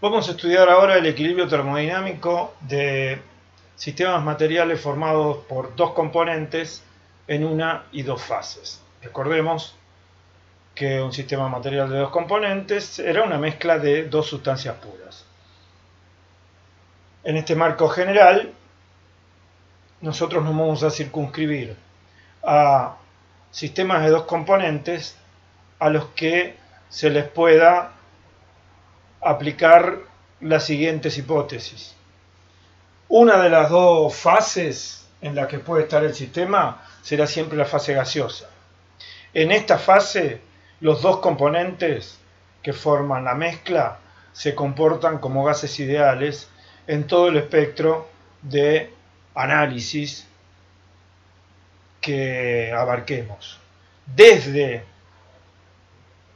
Vamos a estudiar ahora el equilibrio termodinámico de sistemas materiales formados por dos componentes en una y dos fases. Recordemos que un sistema material de dos componentes era una mezcla de dos sustancias puras. En este marco general, nosotros nos vamos a circunscribir a sistemas de dos componentes a los que se les pueda aplicar las siguientes hipótesis. Una de las dos fases en la que puede estar el sistema será siempre la fase gaseosa. En esta fase, los dos componentes que forman la mezcla se comportan como gases ideales en todo el espectro de análisis que abarquemos. Desde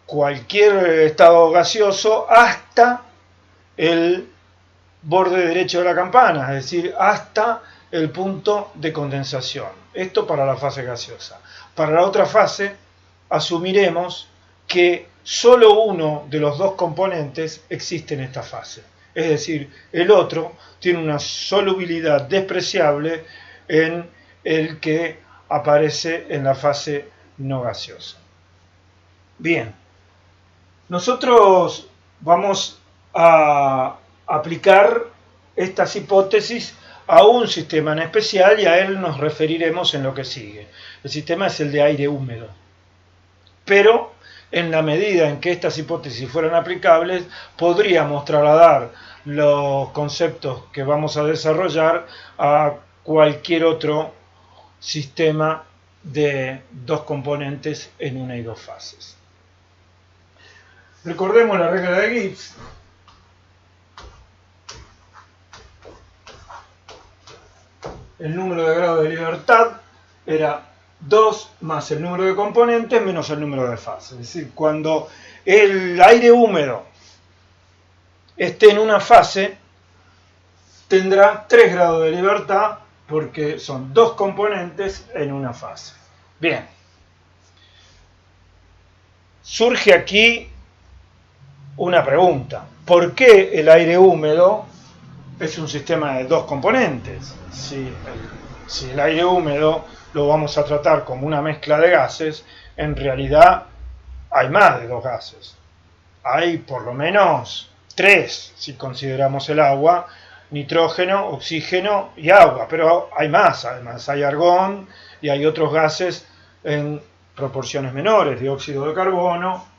cualquier estado gaseoso hasta el borde derecho de la campana, es decir, hasta el punto de condensación. Esto para la fase gaseosa. Para la otra fase, asumiremos que solo uno de los dos componentes existe en esta fase. Es decir, el otro tiene una solubilidad despreciable en el que aparece en la fase no gaseosa. Bien, nosotros vamos a aplicar estas hipótesis a un sistema en especial y a él nos referiremos en lo que sigue. El sistema es el de aire húmedo. Pero en la medida en que estas hipótesis fueran aplicables, podríamos trasladar los conceptos que vamos a desarrollar a cualquier otro sistema de dos componentes en una y dos fases. Recordemos la regla de Gibbs. El número de grados de libertad era 2 más el número de componentes menos el número de fases. Es decir, cuando el aire húmedo esté en una fase, tendrá 3 grados de libertad porque son dos componentes en una fase. Bien. Surge aquí una pregunta. ¿Por qué el aire húmedo es un sistema de dos componentes? Si el aire húmedo lo vamos a tratar como una mezcla de gases, en realidad hay más de dos gases. Hay por lo menos 3, si consideramos el agua: nitrógeno, oxígeno y agua. Pero hay más, además hay argón y hay otros gases en proporciones menores, dióxido de carbono.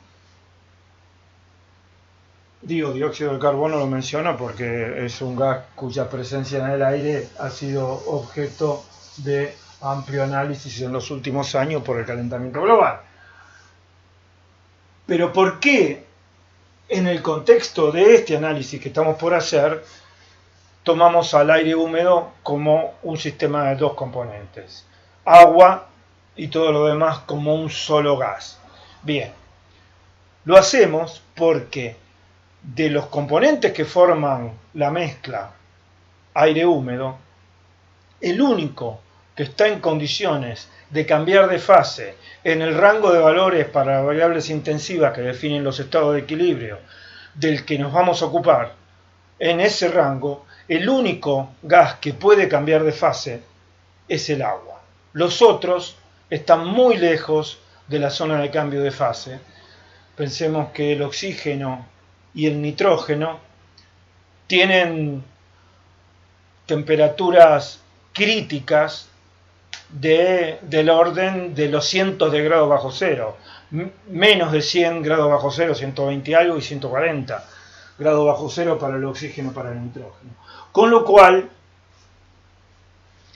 Digo dióxido de carbono, lo menciono porque es un gas cuya presencia en el aire ha sido objeto de amplio análisis en los últimos años por el calentamiento global. Pero ¿por qué en el contexto de este análisis que estamos por hacer tomamos al aire húmedo como un sistema de dos componentes? Agua y todo lo demás como un solo gas. Bien, lo hacemos porque de los componentes que forman la mezcla aire húmedo, el único que está en condiciones de cambiar de fase en el rango de valores para variables intensivas que definen los estados de equilibrio del que nos vamos a ocupar, en ese rango, el único gas que puede cambiar de fase es el agua. Los otros están muy lejos de la zona de cambio de fase. Pensemos que el oxígeno y el nitrógeno tienen temperaturas críticas del orden de los cientos de grados bajo cero, menos de 100 grados bajo cero, 120 algo y 140 grados bajo cero para el oxígeno, para el nitrógeno. Con lo cual,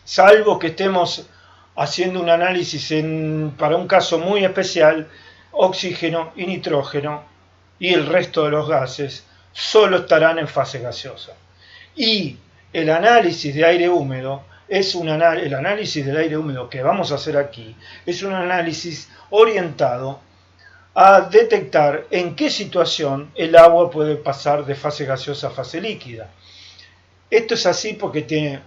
salvo que estemos haciendo un análisis para un caso muy especial, oxígeno y nitrógeno y el resto de los gases solo estarán en fase gaseosa. Y el análisis de aire húmedo el análisis del aire húmedo que vamos a hacer aquí es un análisis orientado a detectar en qué situación el agua puede pasar de fase gaseosa a fase líquida. Esto es así porque tiene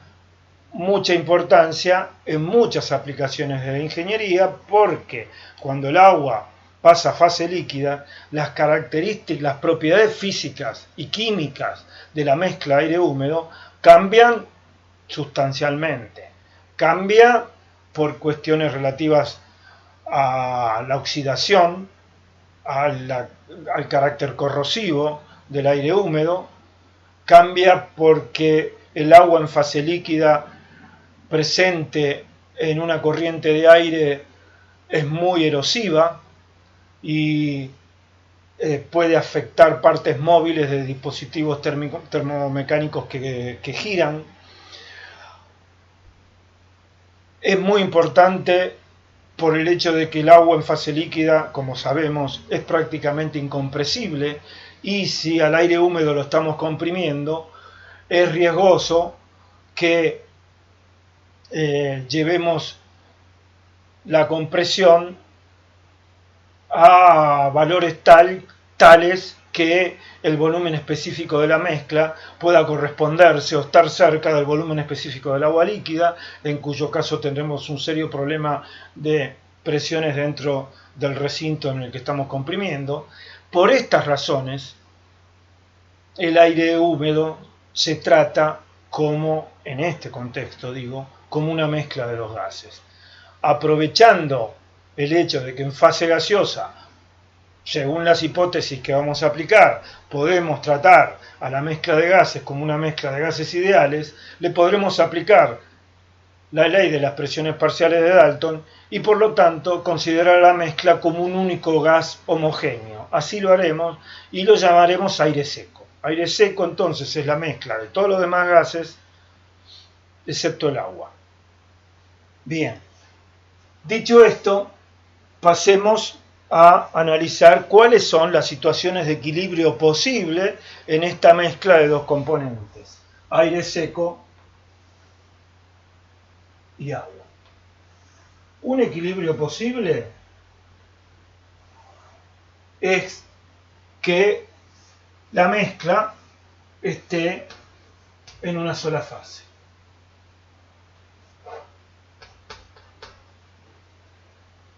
mucha importancia en muchas aplicaciones de la ingeniería, porque cuando el agua pasa a fase líquida, las características, las propiedades físicas y químicas de la mezcla aire húmedo cambian sustancialmente. Cambia por cuestiones relativas a la oxidación, al carácter corrosivo del aire húmedo, cambia porque el agua en fase líquida presente en una corriente de aire es muy erosiva y puede afectar partes móviles de dispositivos termomecánicos que giran. Es muy importante por el hecho de que el agua en fase líquida, como sabemos, es prácticamente incompresible, y si al aire húmedo lo estamos comprimiendo, es riesgoso que llevemos la compresión a valores tales que el volumen específico de la mezcla pueda corresponderse o estar cerca del volumen específico del agua líquida, en cuyo caso tendremos un serio problema de presiones dentro del recinto en el que estamos comprimiendo. Por estas razones, el aire húmedo se trata como, en este contexto digo, como una mezcla de los gases. Aprovechando el hecho de que en fase gaseosa, según las hipótesis que vamos a aplicar, podemos tratar a la mezcla de gases como una mezcla de gases ideales, le podremos aplicar la ley de las presiones parciales de Dalton y por lo tanto considerar la mezcla como un único gas homogéneo. Así lo haremos y lo llamaremos aire seco. Aire seco entonces es la mezcla de todos los demás gases excepto el agua. Bien, dicho esto, pasemos a analizar cuáles son las situaciones de equilibrio posible en esta mezcla de dos componentes, aire seco y agua. Un equilibrio posible es que la mezcla esté en una sola fase.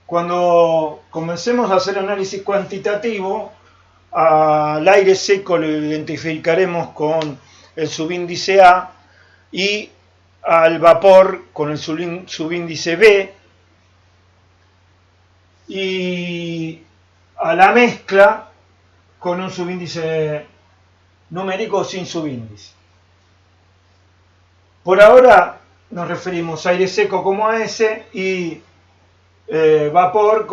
Cuando comencemos a hacer análisis cuantitativo, al aire seco lo identificaremos con el subíndice A y al vapor con el subíndice B, y a la mezcla con un subíndice numérico sin subíndice. Por ahora nos referimos a aire seco como AS y vapor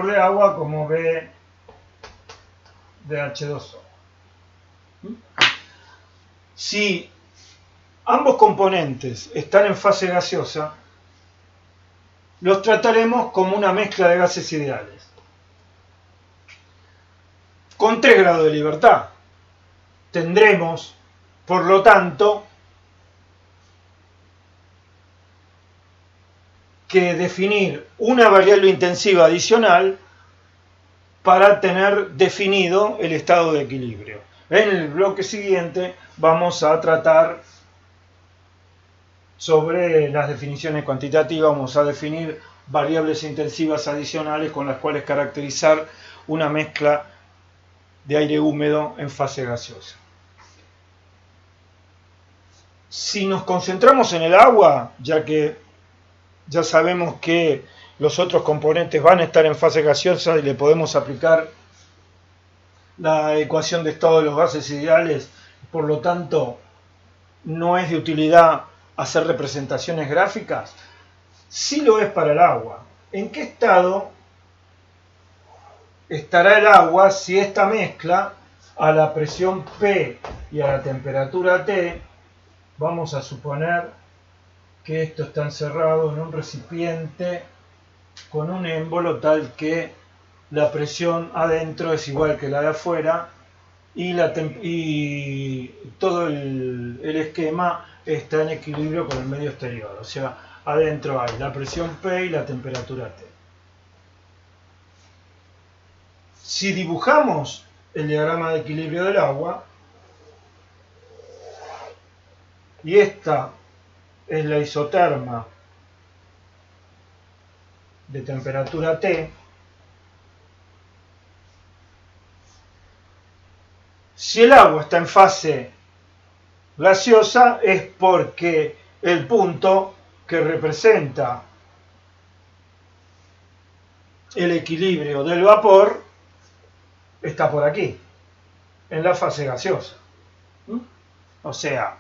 de agua como B de H2O. Si ambos componentes están en fase gaseosa, los trataremos como una mezcla de gases ideales, con 3 grados de libertad. Tendremos, por lo tanto, que definir una variable intensiva adicional para tener definido el estado de equilibrio. En el bloque siguiente vamos a tratar sobre las definiciones cuantitativas, vamos a definir variables intensivas adicionales con las cuales caracterizar una mezcla de aire húmedo en fase gaseosa. Si nos concentramos en el agua, ya que ya sabemos que los otros componentes van a estar en fase gaseosa y le podemos aplicar la ecuación de estado de los gases ideales, por lo tanto no es de utilidad hacer representaciones gráficas, sí lo es para el agua. ¿En qué estado estará el agua si esta mezcla a la presión P y a la temperatura T, vamos a suponer que esto está encerrado en un recipiente con un émbolo tal que la presión adentro es igual que la de afuera y todo el esquema está en equilibrio con el medio exterior, o sea, adentro hay la presión P y la temperatura T. Si dibujamos el diagrama de equilibrio del agua, y esta es la isoterma de temperatura T, si el agua está en fase gaseosa es porque el punto que representa el equilibrio del vapor está por aquí, en la fase gaseosa. O sea,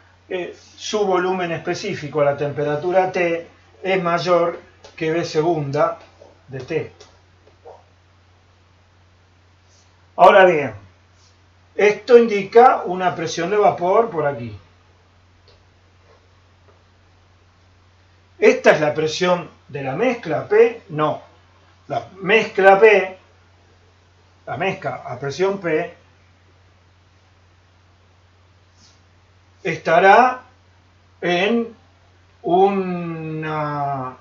su volumen específico a la temperatura T es mayor que V segunda de T. Ahora bien, esto indica una presión de vapor por aquí. ¿Esta es la presión de la mezcla P? No. La mezcla P, la mezcla a presión P, estará en una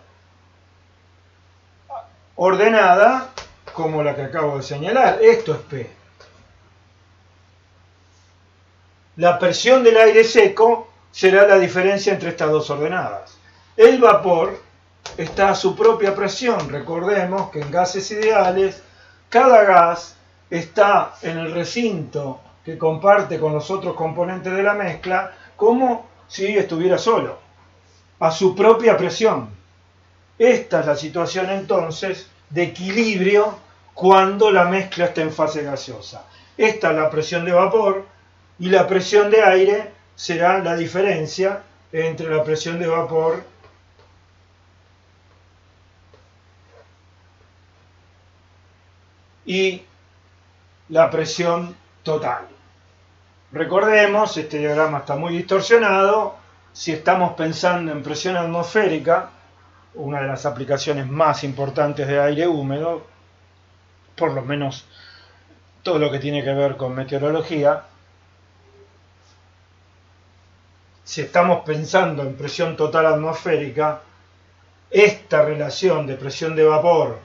ordenada como la que acabo de señalar. Esto es P. La presión del aire seco será la diferencia entre estas dos ordenadas. El vapor está a su propia presión. Recordemos que en gases ideales, cada gas está en el recinto que comparte con los otros componentes de la mezcla como si estuviera solo, a su propia presión. Esta es la situación entonces de equilibrio cuando la mezcla está en fase gaseosa. Esta es la presión de vapor y la presión de aire será la diferencia entre la presión de vapor y la presión total. Recordemos, este diagrama está muy distorsionado. Si estamos pensando en presión atmosférica, una de las aplicaciones más importantes de aire húmedo, por lo menos todo lo que tiene que ver con meteorología, si estamos pensando en presión total atmosférica, esta relación de presión de vapor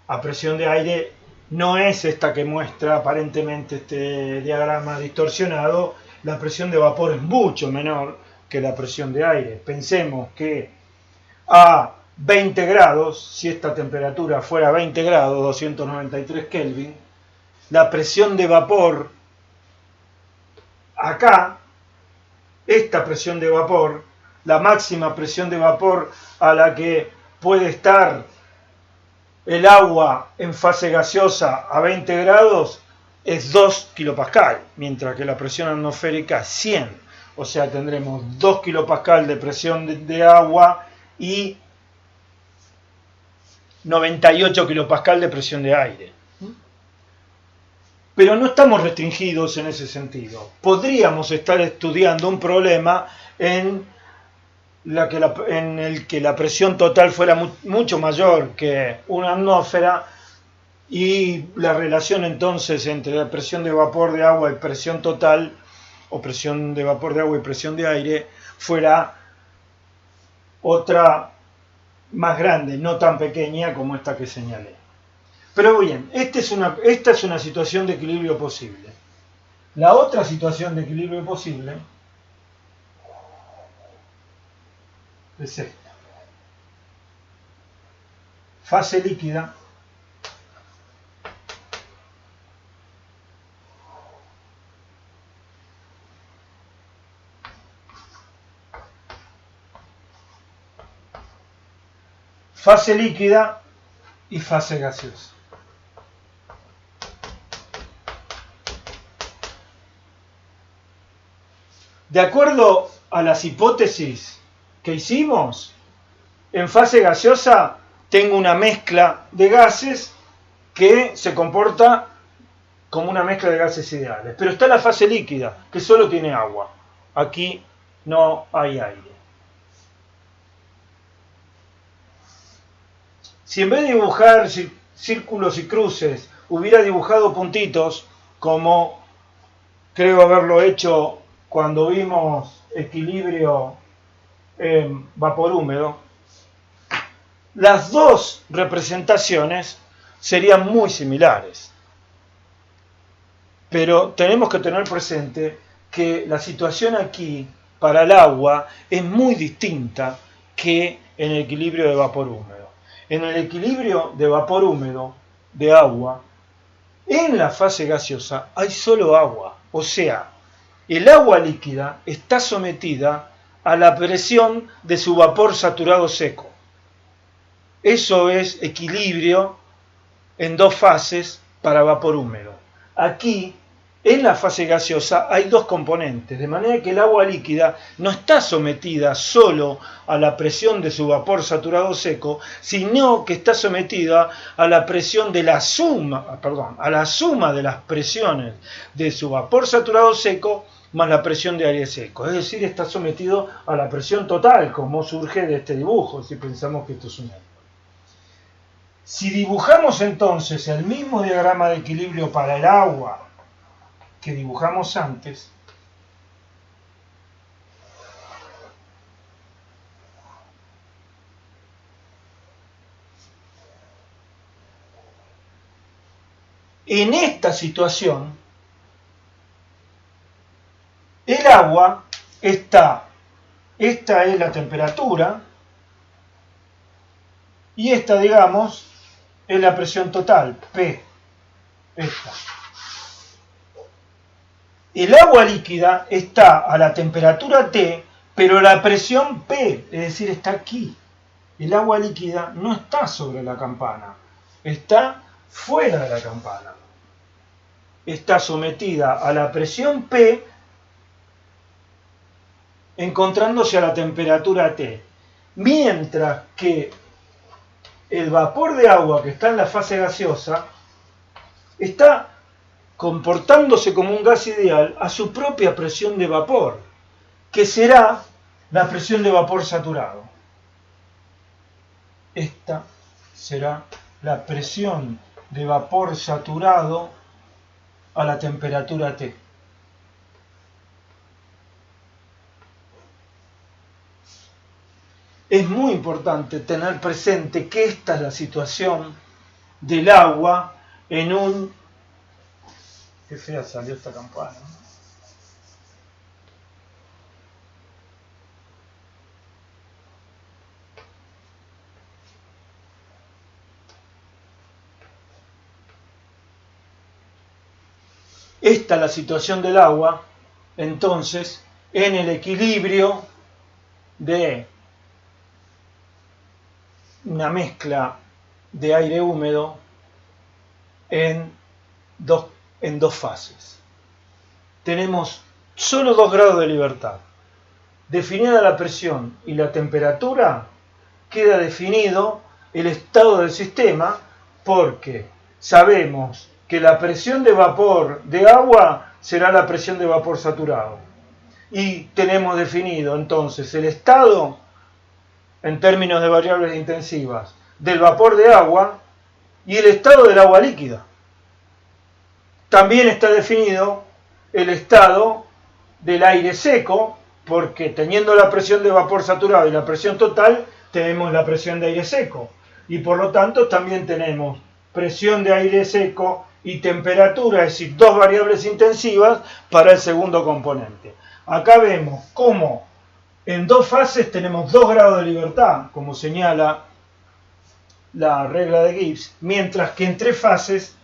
a presión de aire no es esta que muestra aparentemente este diagrama distorsionado. La presión de vapor es mucho menor que la presión de aire. Pensemos que a 20 grados, si esta temperatura fuera 20 grados, 293 Kelvin, la presión de vapor acá, esta presión de vapor, la máxima presión de vapor a la que puede estar el agua en fase gaseosa a 20 grados es 2 kilopascal, mientras que la presión atmosférica es 100. O sea, tendremos 2 kilopascal de presión de agua y 98 kilopascal de presión de aire. Pero no estamos restringidos en ese sentido. Podríamos estar estudiando un problema en el que la presión total fuera mucho mayor que una atmósfera y la relación entonces entre la presión de vapor de agua y presión total, o presión de vapor de agua y presión de aire, fuera otra más grande, no tan pequeña como esta que señalé. Pero bien, esta es una situación de equilibrio posible. La otra situación de equilibrio posible es esta. Fase líquida y fase gaseosa. De acuerdo a las hipótesis que hicimos, en fase gaseosa tengo una mezcla de gases que se comporta como una mezcla de gases ideales. Pero está la fase líquida, que solo tiene agua. Aquí no hay aire. Si en vez de dibujar círculos y cruces hubiera dibujado puntitos, como creo haberlo hecho cuando vimos equilibrio en vapor húmedo, las dos representaciones serían muy similares. Pero tenemos que tener presente que la situación aquí para el agua es muy distinta que en el equilibrio de vapor húmedo. en el equilibrio de vapor húmedo de agua, en la fase gaseosa hay solo agua. O sea, el agua líquida está sometida a la presión de su vapor saturado seco. Eso es equilibrio en dos fases para vapor húmedo. Aquí, en la fase gaseosa, hay dos componentes, de manera que el agua líquida no está sometida solo a la presión de su vapor saturado seco, sino que está sometida a la presión de la suma, a la suma de las presiones de su vapor saturado seco más la presión de aire seco. Es decir, está sometido a la presión total, como surge de este dibujo, si pensamos que esto es un árbol. Si dibujamos entonces el mismo diagrama de equilibrio para el agua que dibujamos antes, en esta situación, el agua esta es la temperatura, y esta, digamos, es la presión total, P. Esta. El agua líquida está a la temperatura T, pero la presión P, es decir, está aquí. El agua líquida no está sobre la campana, está fuera de la campana. Está sometida a la presión P encontrándose a la temperatura T. Mientras que el vapor de agua que está en la fase gaseosa está comportándose como un gas ideal a su propia presión de vapor, que será la presión de vapor saturado. Esta será la presión de vapor saturado a la temperatura T. Es muy importante tener presente que esta es la situación del agua en un... Qué fea salió esta campana. Esta es la situación del agua, entonces, en el equilibrio de una mezcla de aire húmedo en dos fases. Tenemos solo 2 grados de libertad. Definida la presión y la temperatura, queda definido el estado del sistema, porque sabemos que la presión de vapor de agua será la presión de vapor saturado. Y tenemos definido entonces el estado, en términos de variables intensivas, del vapor de agua y el estado del agua líquida. También está definido el estado del aire seco, porque teniendo la presión de vapor saturado y la presión total, tenemos la presión de aire seco. Y por lo tanto también tenemos presión de aire seco y temperatura, es decir, dos variables intensivas para el segundo componente. Acá vemos cómo en dos fases tenemos 2 grados de libertad, como señala la regla de Gibbs, mientras que en tres fases,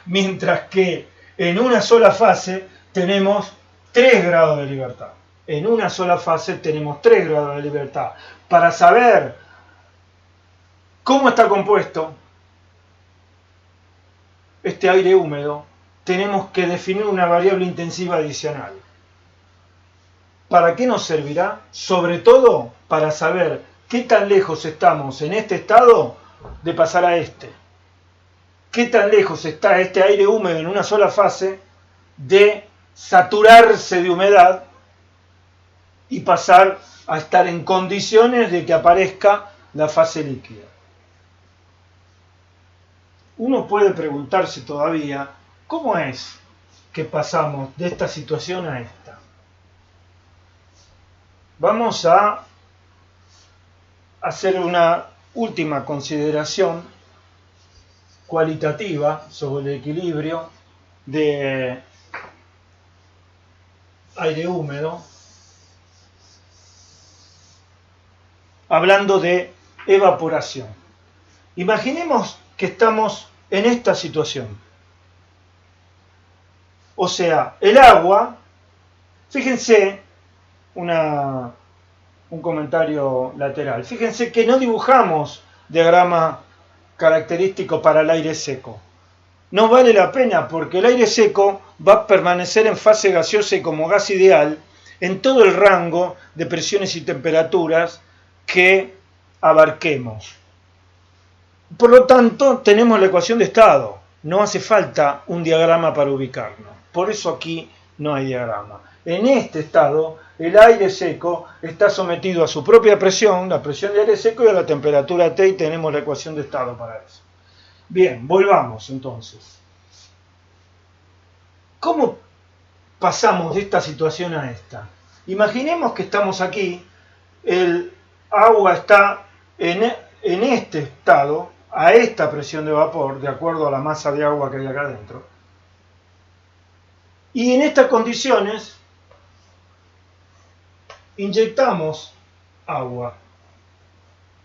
mientras que en una sola fase tenemos 3 grados de libertad. En una sola fase tenemos 3 grados de libertad. Para saber cómo está compuesto este aire húmedo, tenemos que definir una variable intensiva adicional. ¿Para qué nos servirá? Sobre todo para saber qué tan lejos estamos en este estado de pasar a este. ¿Qué tan lejos está este aire húmedo en una sola fase de saturarse de humedad y pasar a estar en condiciones de que aparezca la fase líquida? Uno puede preguntarse todavía, ¿cómo es que pasamos de esta situación a esta? Vamos a hacer una última consideración cualitativa sobre el equilibrio de aire húmedo, hablando de evaporación. Imaginemos que estamos en esta situación. O sea, el agua, fíjense, un comentario lateral. Fíjense que no dibujamos diagrama característico para el aire seco. No vale la pena porque el aire seco va a permanecer en fase gaseosa y como gas ideal en todo el rango de presiones y temperaturas que abarquemos. Por lo tanto, tenemos la ecuación de estado. No hace falta un diagrama para ubicarnos. Por eso aquí no hay diagrama. En este estado, el aire seco está sometido a su propia presión, la presión de aire seco, y a la temperatura T, y tenemos la ecuación de estado para eso. Bien, volvamos entonces. ¿Cómo pasamos de esta situación a esta? Imaginemos que estamos aquí, el agua está en este estado, a esta presión de vapor, de acuerdo a la masa de agua que hay acá adentro. Y en estas condiciones, inyectamos agua.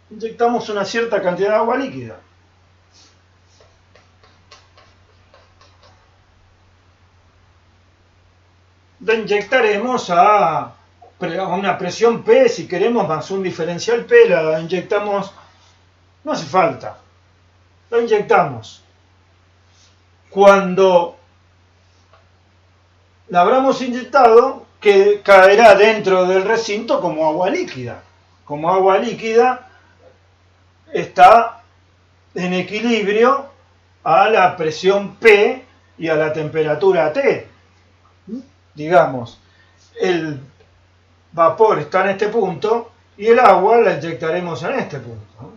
Inyectamos una cierta cantidad de agua líquida. La inyectaremos a una presión P, si queremos, más un diferencial P, la inyectamos, no hace falta, la inyectamos. Cuando la habremos inyectado, que caerá dentro del recinto como agua líquida. Como agua líquida está en equilibrio a la presión P y a la temperatura T. Digamos, el vapor está en este punto y el agua la inyectaremos en este punto, ¿no?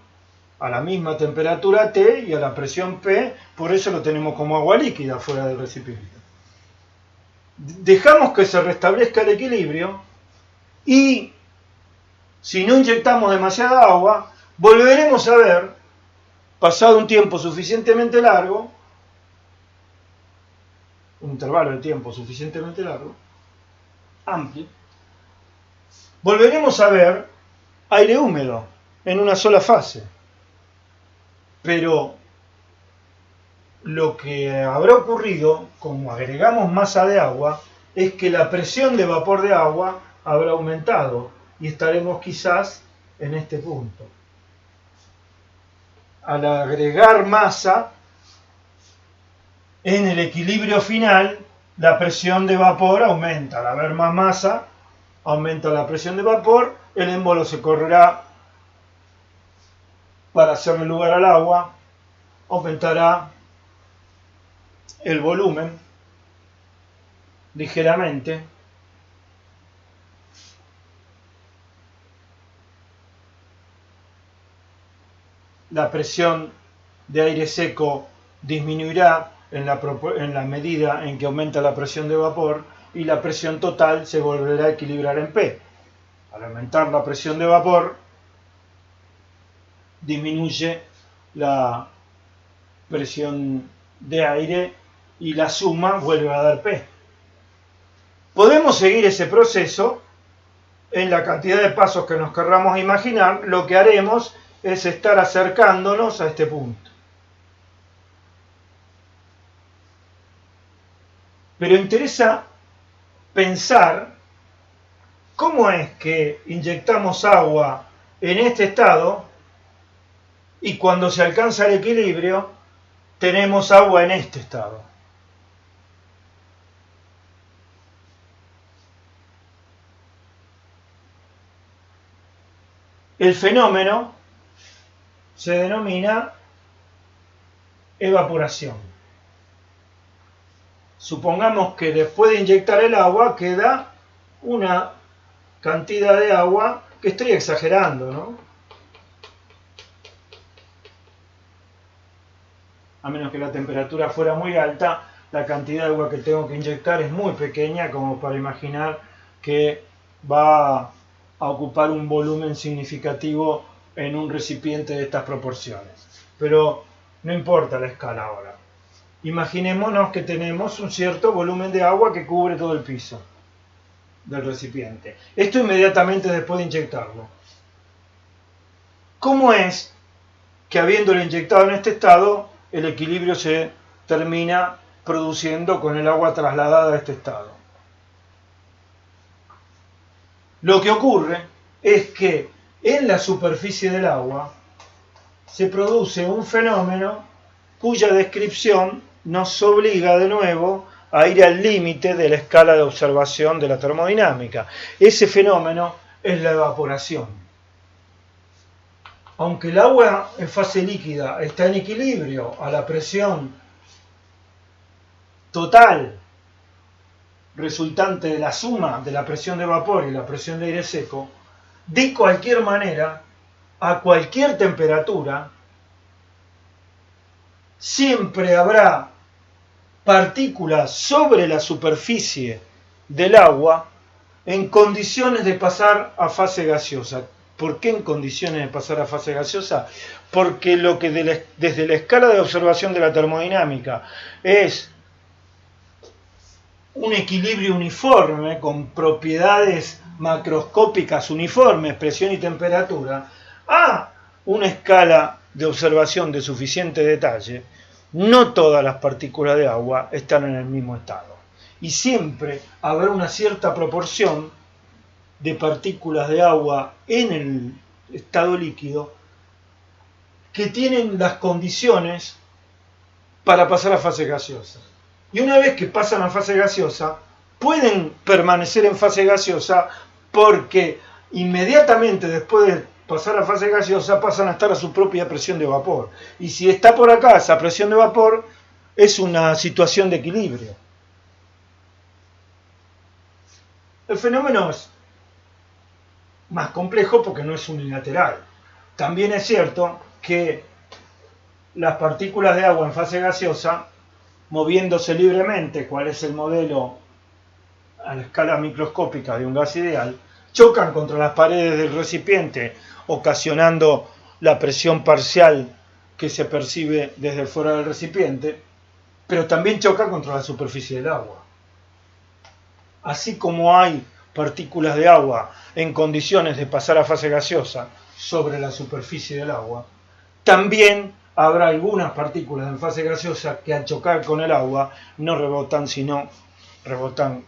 A la misma temperatura T y a la presión P, por eso lo tenemos como agua líquida fuera del recipiente. Dejamos que se restablezca el equilibrio y si no inyectamos demasiada agua, volveremos a ver, pasado un tiempo suficientemente largo, un intervalo de tiempo suficientemente largo, amplio, volveremos a ver aire húmedo en una sola fase. Pero lo que habrá ocurrido, como agregamos masa de agua, es que la presión de vapor de agua habrá aumentado y estaremos quizás en este punto. Al agregar masa, en el equilibrio final, la presión de vapor aumenta. Al haber más masa, aumenta la presión de vapor, el émbolo se correrá para hacerle lugar al agua, aumentará el volumen ligeramente, la presión de aire seco disminuirá en la medida en que aumenta la presión de vapor y la presión total se volverá a equilibrar en P. Al aumentar la presión de vapor, disminuye la presión de aire y la suma vuelve a dar P. Podemos seguir ese proceso en la cantidad de pasos que nos querramos imaginar. Lo que haremos es estar acercándonos a este punto. Pero interesa pensar cómo es que inyectamos agua en este estado y cuando se alcanza el equilibrio tenemos agua en este estado. El fenómeno se denomina evaporación. Supongamos que después de inyectar el agua queda una cantidad de agua, que estoy exagerando, ¿no? A menos que la temperatura fuera muy alta, la cantidad de agua que tengo que inyectar es muy pequeña como para imaginar que va a ocupar un volumen significativo en un recipiente de estas proporciones. Pero no importa la escala ahora. Imaginémonos que tenemos un cierto volumen de agua que cubre todo el piso del recipiente. Esto inmediatamente después de inyectarlo. ¿Cómo es que habiéndolo inyectado en este estado, el equilibrio se termina produciendo con el agua trasladada a este estado? Lo que ocurre es que en la superficie del agua se produce un fenómeno cuya descripción nos obliga de nuevo a ir al límite de la escala de observación de la termodinámica. Ese fenómeno es la evaporación. Aunque el agua en fase líquida está en equilibrio a la presión total resultante de la suma de la presión de vapor y la presión de aire seco, de cualquier manera, a cualquier temperatura, siempre habrá partículas sobre la superficie del agua en condiciones de pasar a fase gaseosa. ¿Por qué en condiciones de pasar a fase gaseosa? Porque lo que desde la escala de observación de la termodinámica es un equilibrio uniforme con propiedades macroscópicas uniformes, presión y temperatura, a una escala de observación de suficiente detalle, no todas las partículas de agua están en el mismo estado. Y siempre habrá una cierta proporción de partículas de agua en el estado líquido que tienen las condiciones para pasar a fase gaseosa. Y una vez que pasan a fase gaseosa, pueden permanecer en fase gaseosa porque inmediatamente después de pasar a fase gaseosa pasan a estar a su propia presión de vapor. Y si está por acá esa presión de vapor, es una situación de equilibrio. El fenómeno es más complejo porque no es unilateral. También es cierto que las partículas de agua en fase gaseosa, moviéndose libremente, cuál es el modelo a la escala microscópica de un gas ideal, chocan contra las paredes del recipiente, ocasionando la presión parcial que se percibe desde fuera del recipiente, pero también chocan contra la superficie del agua. Así como hay partículas de agua en condiciones de pasar a fase gaseosa sobre la superficie del agua, también habrá algunas partículas en fase gaseosa que al chocar con el agua no rebotan, sino rebotan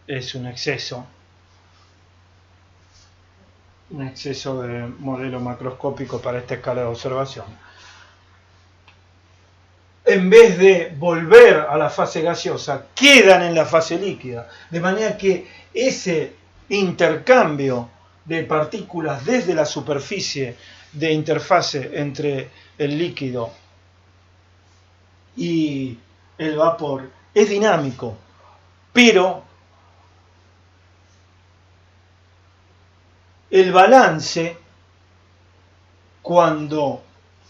es un exceso de modelo macroscópico para esta escala de observación. En vez de volver a la fase gaseosa, quedan en la fase líquida, de manera que ese intercambio de partículas desde la superficie de interfase entre el líquido y el vapor es dinámico, pero el balance, cuando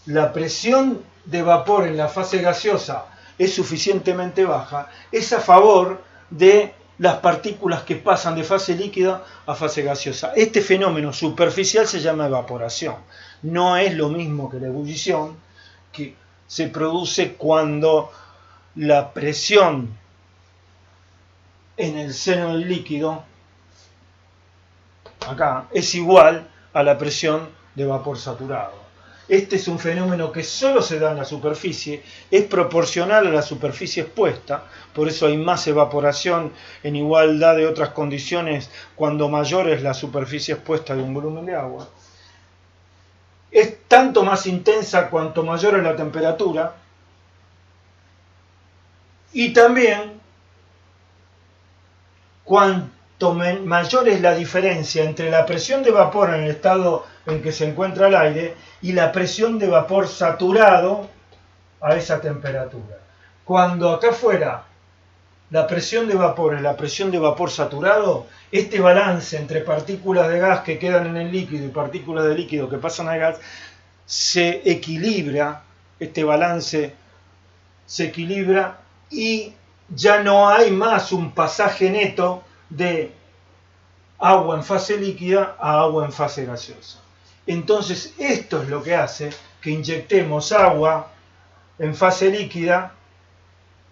la presión de vapor en la fase gaseosa es suficientemente baja, es a favor de las partículas que pasan de fase líquida a fase gaseosa. Este fenómeno superficial se llama evaporación. No es lo mismo que la ebullición, que se produce cuando la presión en el seno del líquido, acá, es igual a la presión de vapor saturado. Este es un fenómeno que solo se da en la superficie, es proporcional a la superficie expuesta, por eso hay más evaporación en igualdad de otras condiciones cuando mayor es la superficie expuesta de un volumen de agua. Es tanto más intensa cuanto mayor es la temperatura, y también cuanto mayor es la diferencia entre la presión de vapor en el estado en que se encuentra el aire y la presión de vapor saturado a esa temperatura. Cuando acá afuera la presión de vapor es la presión de vapor saturado, este balance entre partículas de gas que quedan en el líquido y partículas de líquido que pasan al gas se equilibra, este balance se equilibra y ya no hay más un pasaje neto de agua en fase líquida a agua en fase gaseosa. Entonces esto es lo que hace que inyectemos agua en fase líquida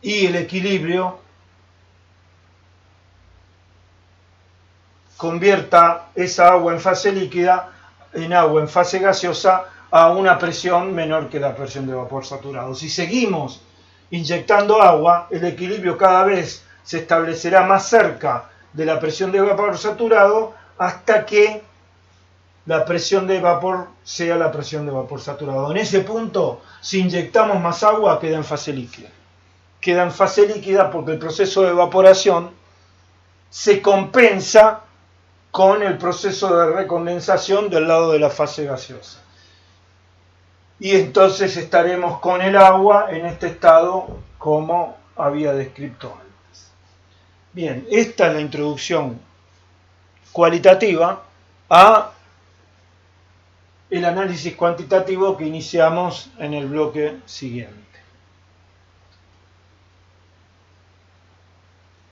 y el equilibrio convierta esa agua en fase líquida en agua en fase gaseosa a una presión menor que la presión de vapor saturado. Si seguimos inyectando agua, el equilibrio cada vez se establecerá más cerca de la presión de vapor saturado hasta que la presión de vapor sea la presión de vapor saturado. En ese punto, si inyectamos más agua, queda en fase líquida. Queda en fase líquida porque el proceso de evaporación se compensa con el proceso de recondensación del lado de la fase gaseosa. Y entonces estaremos con el agua en este estado como había descrito antes. Bien, esta es la introducción cualitativa a el análisis cuantitativo que iniciamos en el bloque siguiente.